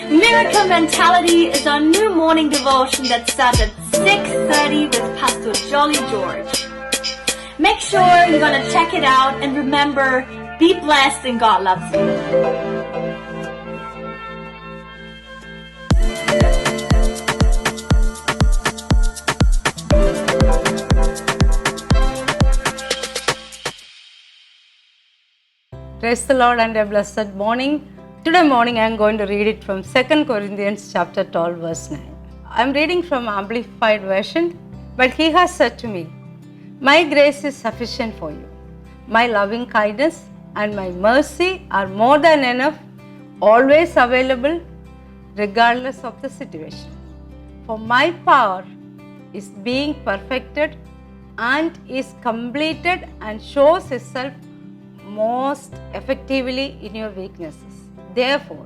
Miracle Mentality is our new morning devotion that starts at 6:30 with Pastor Jolly George. Make sure you're going to check it out, and remember, be blessed and God loves you. Praise the Lord and a blessed morning. Today morning I am going to read it from 2 Corinthians chapter 12 verse 9. I am reading from Amplified Version. But he has said to me, my grace is sufficient for you. My loving kindness and my mercy are more than enough, always available, regardless of the situation. For my power is being perfected and is completed and shows itself most effectively in your weaknesses. Therefore,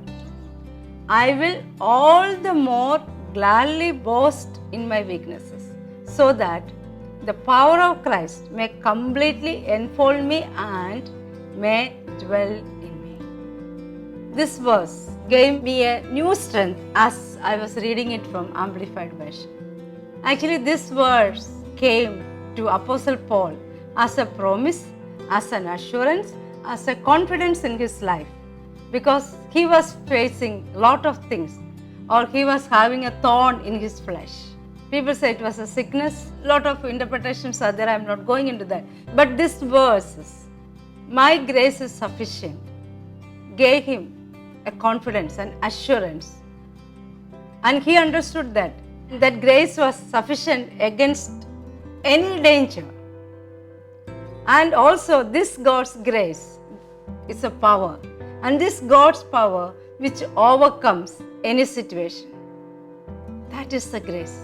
I will all the more gladly boast in my weaknesses, so that the power of Christ may completely enfold me and may dwell in me. This verse gave me a new strength as I was reading it from Amplified Version. Actually, this verse came to Apostle Paul as a promise, as an assurance, as a confidence in his life, because he was facing a lot of things, or he was having a thorn in his flesh. People say it was a sickness. A lot of interpretations are there. I am not going into that. But this verse, my grace is sufficient, gave him a confidence and assurance. And he understood that grace was sufficient against any danger. And also this God's grace is a power. And this God's power which overcomes any situation. That is the grace.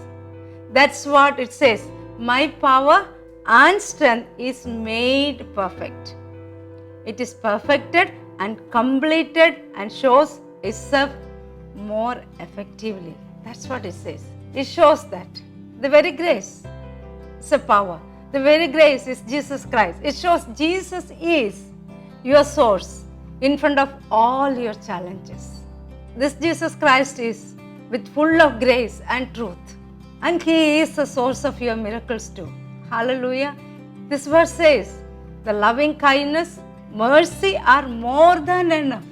That's what it says. My power and strength is made perfect. It is perfected and completed and shows itself more effectively. That's what it says. It shows that the very grace is a power. The very grace is Jesus Christ. It shows Jesus is your source in front of all your challenges. This Jesus Christ is with full of grace and truth. And He is the source of your miracles too. Hallelujah. This verse says, the loving kindness, mercy are more than enough.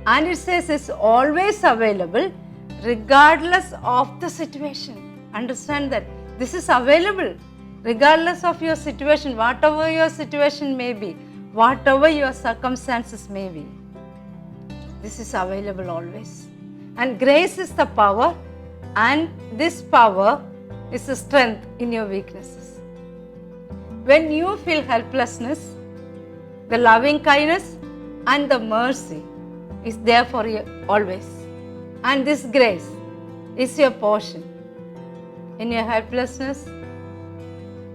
And it says it's always available regardless of the situation. Understand that this is available regardless of your situation, whatever your situation may be, whatever your circumstances may be. This is available always. And grace is the power, and this power is the strength in your weaknesses. When you feel helplessness, the loving kindness and the mercy is there for you always. And this grace is your portion in your helplessness,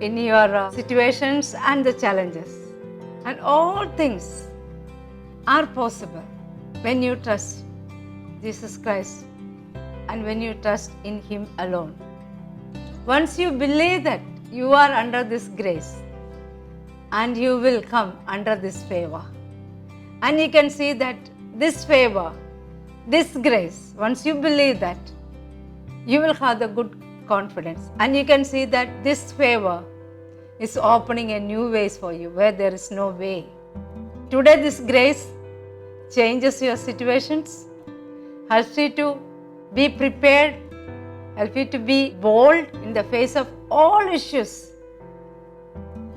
in your situations and the challenges. And all things are possible when you trust Jesus Christ and when you trust in Him alone. Once you believe that you are under this grace, and you will come under this favor, and you can see that this favor, this grace, once you believe that, you will have the good confidence, and you can see that this favor is opening a new ways for you where there is no way. Today this grace changes your situations, helps you to be prepared, helps you to be bold in the face of all issues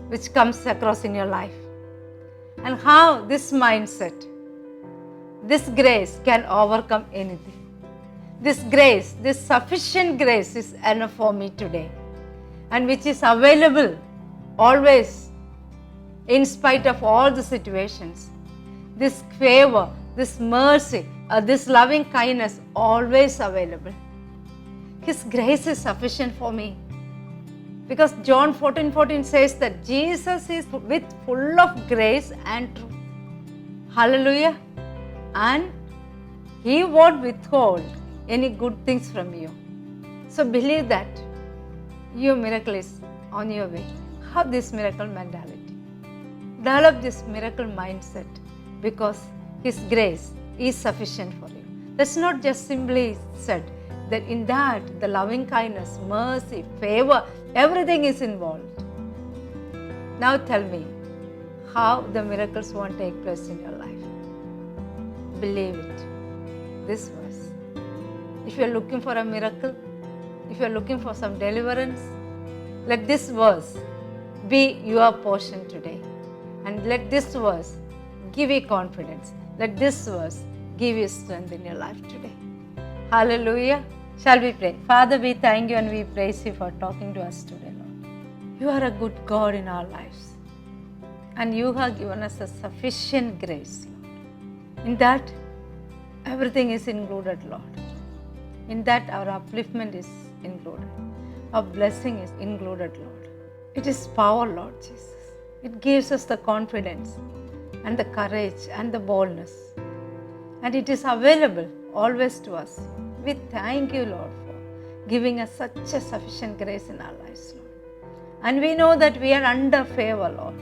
which comes across in your life. And how this mindset, this grace can overcome anything. This grace, this sufficient grace is enough for me today, and which is available always in spite of all the situations. This favor, this mercy, this loving kindness always available. His grace is sufficient for me. Because John 14:14 says that Jesus is with full of grace and truth. Hallelujah. And He won't withhold any good things from you. So believe that your miracle is on your way. Have this miracle mentality. Develop this miracle mindset, because His grace is sufficient for you. That's not just simply said, that in that the loving kindness, mercy, favor, everything is involved. Now tell me how the miracles won't take place in your life. Believe it. This verse. If you are looking for a miracle, if you are looking for some deliverance, let this verse be your portion today. And let this verse give you confidence. Let this verse give you strength in your life today. Hallelujah. Shall we pray? Father, we thank you and we praise you for talking to us today, Lord. You are a good God in our lives. And you have given us a sufficient grace, Lord. In that, everything is included, Lord. In that, our upliftment is included. Our blessing is included, Lord. It is power, Lord Jesus. It gives us the confidence and the courage and the boldness. And it is available always to us. We thank you, Lord, for giving us such a sufficient grace in our lives, Lord. And we know that we are under favor, Lord.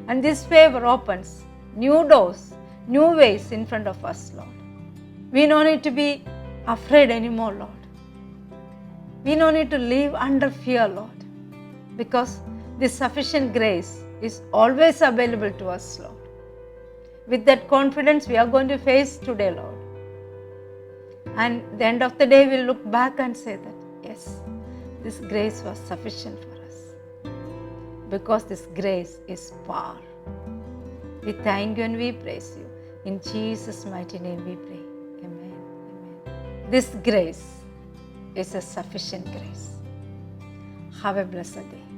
And this favor opens new doors, new ways in front of us, Lord. We don't need to be afraid anymore, Lord. We don't need to live under fear, Lord. Because this sufficient grace is always available to us, Lord. With that confidence, we are going to face today, Lord. And at the end of the day, we'll look back and say that, yes, this grace was sufficient for us. Because this grace is power. We thank you and we praise you. In Jesus' mighty name we pray. Amen. Amen. This grace is a sufficient grace. Have a blessed day.